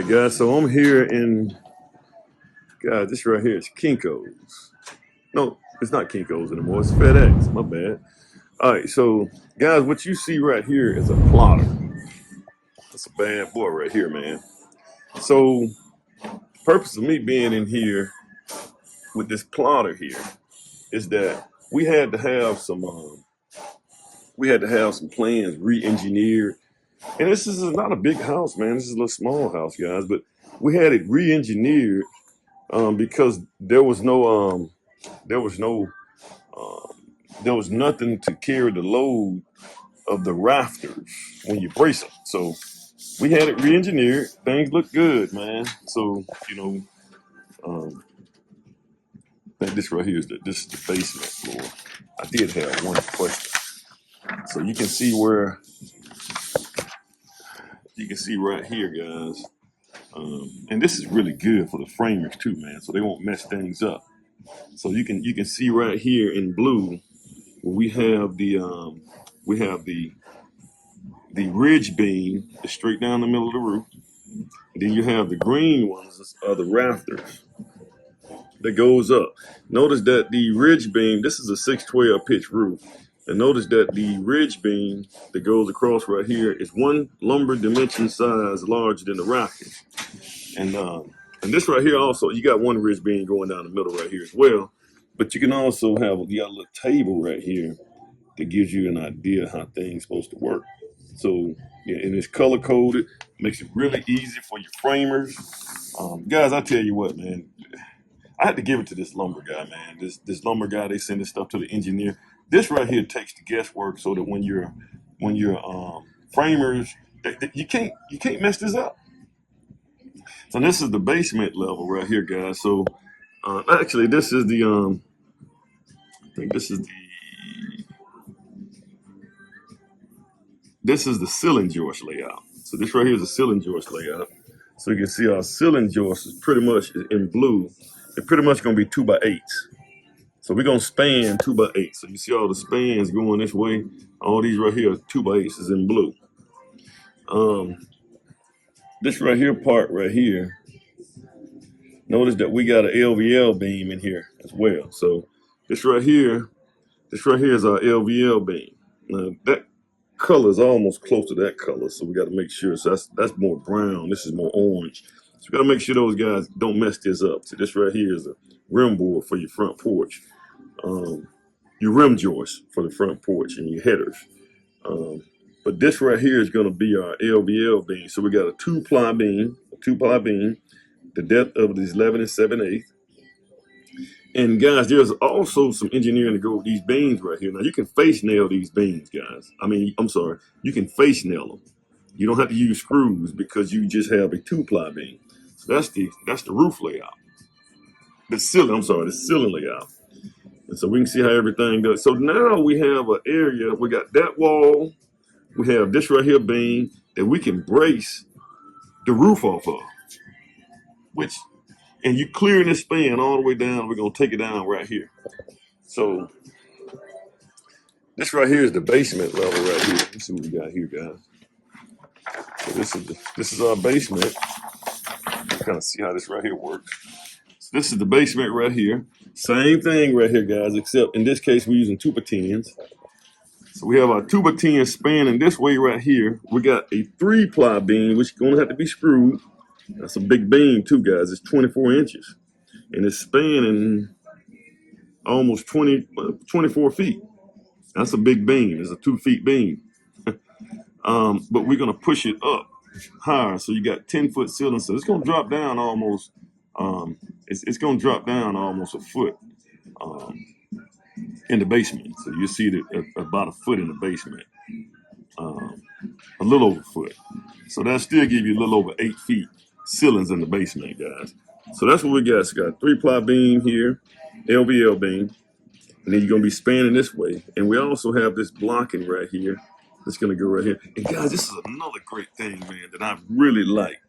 right, guys. So I'm here in, God, this right here is Kinko's. No, it's not Kinko's anymore. It's FedEx. My bad. All right, so guys, what you see right here is a plotter. That's a bad boy right here, man. So, purpose of me being in here with this plotter here is that we had to have some plans re-engineered. And this is not a big house, man. This is a little small house, guys. But we had it re-engineered because there was no um, there was nothing to carry the load of the rafters when you brace them. So we had it re-engineered. Things look good, man. So um, I think this right here is this is the basement floor. I did have one question. So you can see right here, guys. And this is really good for the framers too, man. So they won't mess things up. So you can see right here in blue where we have the ridge beam is straight down the middle of the roof. And then you have the green ones are the rafters that goes up. Notice that the ridge beam, this is a 612 pitch roof. And notice that the ridge beam that goes across right here is one lumber dimension size larger than the rafters. And this right here also, you got one ridge beam going down the middle right here as well. But you can also you got a little table right here that gives you an idea how things supposed to work. So yeah, and it's color coded, makes it really easy for your framers. Guys, I tell you what, man, I had to give it to this lumber guy, man. This lumber guy, they send this stuff to the engineer. This right here takes the guesswork so that when you're framers, you can't mess this up. So this is the basement level right here, guys. So actually, this is the I think this is the ceiling joist layout. So this right here is a ceiling joist layout. So you can see our ceiling joist is pretty much in blue. It's pretty much gonna be 2x8s. So we're gonna span 2x8. So you see all the spans going this way. All these right here, 2x8s is in blue. This right here part right here, notice that we got an LVL beam in here as well. So this right here is our LVL beam. Now that color is almost close to that color, so we got to make sure. So that's more brown. This is more orange. So we got to make sure those guys don't mess this up. So this right here is a rim board for your front porch, your rim joist for the front porch and your headers. But this right here is going to be our LVL beam. So we got a two-ply beam. The depth of it is 11 7/8. And guys, there's also some engineering to go with these beams right here. Now you can face nail these beams, guys. I'm sorry, you can face nail them. You don't have to use screws because you just have a two-ply beam. So that's the roof layout. The ceiling layout. And so we can see how everything goes. So now we have an area. We got that wall. We have this right here beam that we can brace the roof off of. And you clearing this span all the way down. We're gonna take it down right here. So this right here is the basement level right here. Let's see what we got here, guys. So this is our basement. Kind of see how this right here works. So this is the basement right here. Same thing right here, guys, except in this case we're using 2x10s. So we have our 2x10 spanning this way right here. We got a 3-ply beam, which is gonna have to be screwed. That's a big beam too, guys. It's 24 inches. And it's spanning almost 24 feet. That's a big beam. It's a 2 feet beam. But we're going to push it up higher. So you got 10-foot ceiling. So it's going to drop down almost, it's going to drop down almost a foot in the basement. So you see it about a foot in the basement. A little over a foot. So that still give you a little over 8 feet ceilings in the basement, guys. So that's what we got. So got a 3-ply beam here, LVL beam, and then you're gonna be spanning this way. And we also have this blocking right here. That's gonna go right here. And guys, this is another great thing, man, that I really like.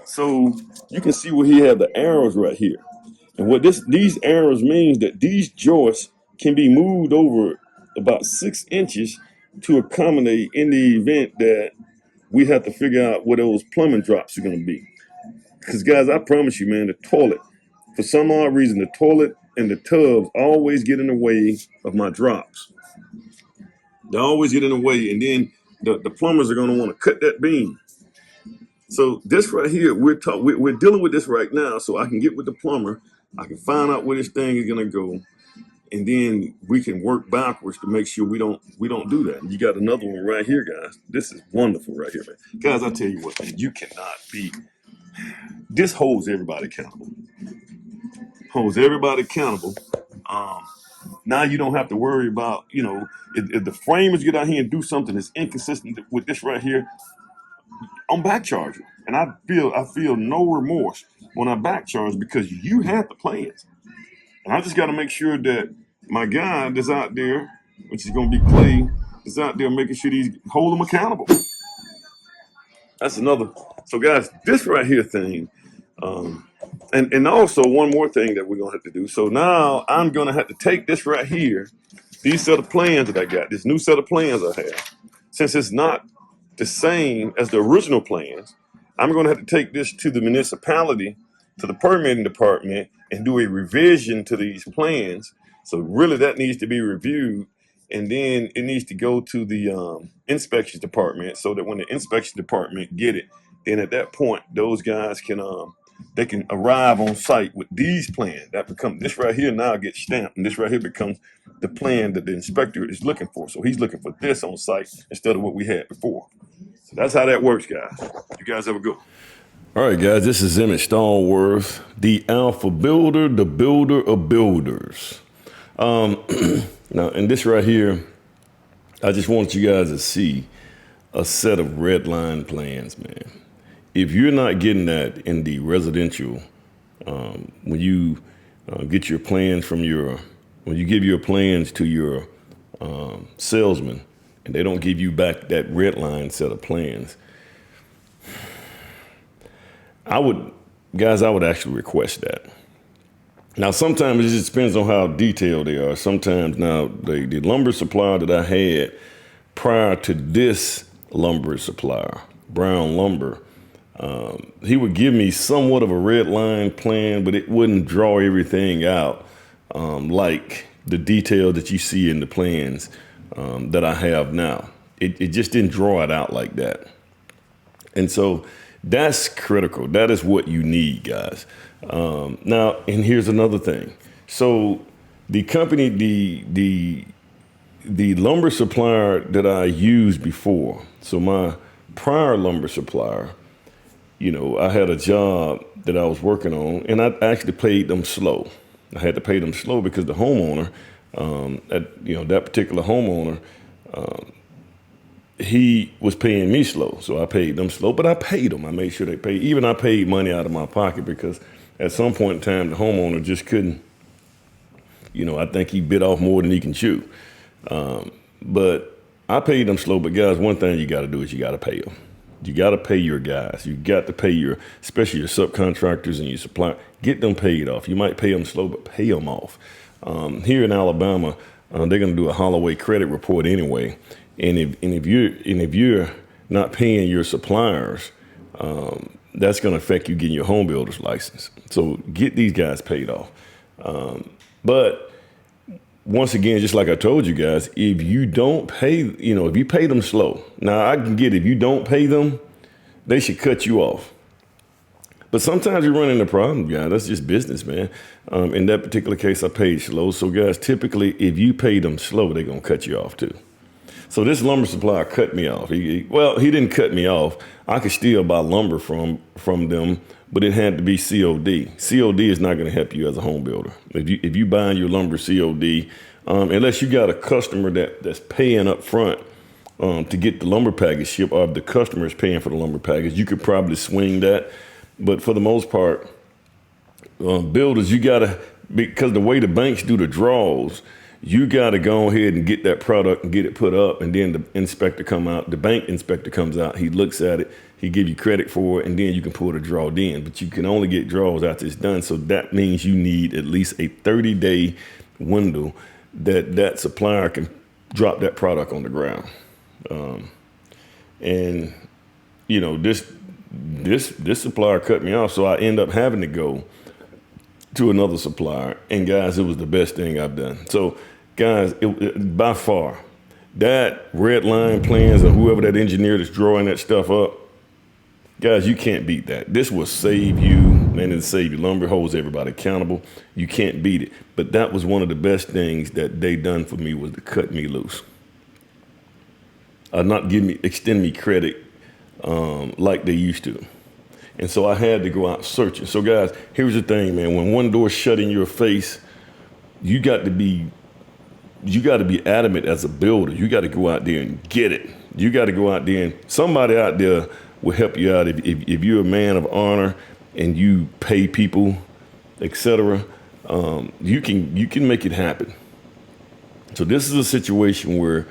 So you can see where he had the arrows right here. And what these arrows means that these joists can be moved over about 6 inches to accommodate in the event that we have to figure out where those plumbing drops are gonna be. Because guys, I promise you, man, the toilet, for some odd reason, the toilet and the tubs always get in the way of my drops. They always get in the way, and then the plumbers are going to want to cut that beam. So this right here, we're dealing with this right now, so I can get with the plumber. I can find out where this thing is going to go, and then we can work backwards to make sure we don't do that. And you got another one right here, guys. This is wonderful right here, man. Guys, I tell you what, man, you cannot be. This holds everybody accountable. Holds everybody accountable. Um, Now you don't have to worry about, if the framers get out here and do something that's inconsistent with this right here, I'm back charging. And I feel no remorse when I back charge because you had the plans. And I just got to make sure that my guy that's out there, which is going to be Clay, is out there making sure he's hold them accountable. That's another. So guys, this right here thing, um, and also one more thing that we're gonna have to do. So now I'm gonna have to take this right here, these set of plans that I got, this new set of plans I have, since it's not the same as the original plans, I'm going to have to take this to the municipality, to the permitting department, and do a revision to these plans. So really that needs to be reviewed, and then it needs to go to the inspections department so that when the inspection department get it, then at that point, those guys can they can arrive on site with these plans. That become this right here now gets stamped, and this right here becomes the plan that the inspector is looking for. So he's looking for this on site instead of what we had before. So that's how that works, guys. You guys have a good one. All right, guys, this is Emmett Stallworth, the Alpha Builder, the builder of builders. Now, in this right here, I just want you guys to see a set of Redline plans, man. If you're not getting that in the residential, when you get your plans when you give your plans to your salesman, and they don't give you back that Redline set of plans, I would actually request that. Now, sometimes it just depends on how detailed they are. Sometimes now the lumber supplier that I had prior to this lumber supplier, Brown Lumber, he would give me somewhat of a Redline plan, but it wouldn't draw everything out like the detail that you see in the plans that I have now. It just didn't draw it out like that. And so that's critical. That is what you need, guys. Now, and here's another thing. So the company, the lumber supplier that I used before, so my prior lumber supplier, I had a job that I was working on, and I actually paid them slow. I had to pay them slow because the homeowner, that particular homeowner, he was paying me slow. So I paid them slow, but I paid them. I made sure they paid. Even I paid money out of my pocket because at some point in time, the homeowner just couldn't, I think he bit off more than he can chew. But I paid them slow. But guys, one thing you got to do is you got to pay them. You got to pay your guys. You got to pay especially your subcontractors and your supplier. Get them paid off. You might pay them slow, but pay them off. Here in Alabama, they're going to do a Holloway credit report anyway. And if you're not paying your suppliers, that's going to affect you getting your home builder's license. So get these guys paid off. But once again, just like I told you guys, if you don't pay, if you pay them slow, now I can get it. If you don't pay them, they should cut you off. But sometimes you run into problems, guys. That's just business, man. In that particular case, I paid slow. So guys, typically, if you pay them slow, they're going to cut you off too. So this lumber supplier cut me off. He didn't cut me off. I could still buy lumber from them, but it had to be COD. COD is not going to help you as a home builder. If you buying your lumber COD, unless you got a customer that's paying up front to get the lumber package shipped, or the customer is paying for the lumber package, you could probably swing that. But for the most part, builders, you got to, because the way the banks do the draws, you got to go ahead and get that product and get it put up, and then the inspector the bank inspector comes out, he looks at it, he give you credit for it, and then you can pull the draw in. But you can only get draws after it's done, so that means you need at least a 30-day window that supplier can drop that product on the ground. And this this supplier cut me off, so I end up having to go to another supplier. And guys, it was the best thing I've done. So guys, by far, that Redline plans or whoever that engineer that's drawing that stuff up, guys, you can't beat that. This will save you, man, it'll save you lumber, holds everybody accountable. You can't beat it. But that was one of the best things that they done for me, was to cut me loose. Not extend me credit like they used to. And so I had to go out searching. So guys, here's the thing, man. When one door's shut in your face, you got to be adamant as a builder. You got to go out there and get it. You got to go out there, and somebody out there will help you out. If you're a man of honor and you pay people, etc., you can make it happen. So this is a situation where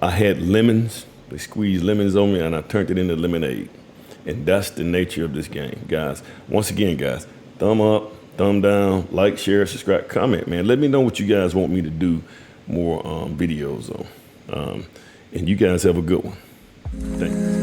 I had lemons. They squeezed lemons on me, and I turned it into lemonade. And that's the nature of this game, guys. Once again, guys, thumb up, thumb down, like, share, subscribe, comment, man. Let me know what you guys want me to do more videos on. And you guys have a good one. Thanks.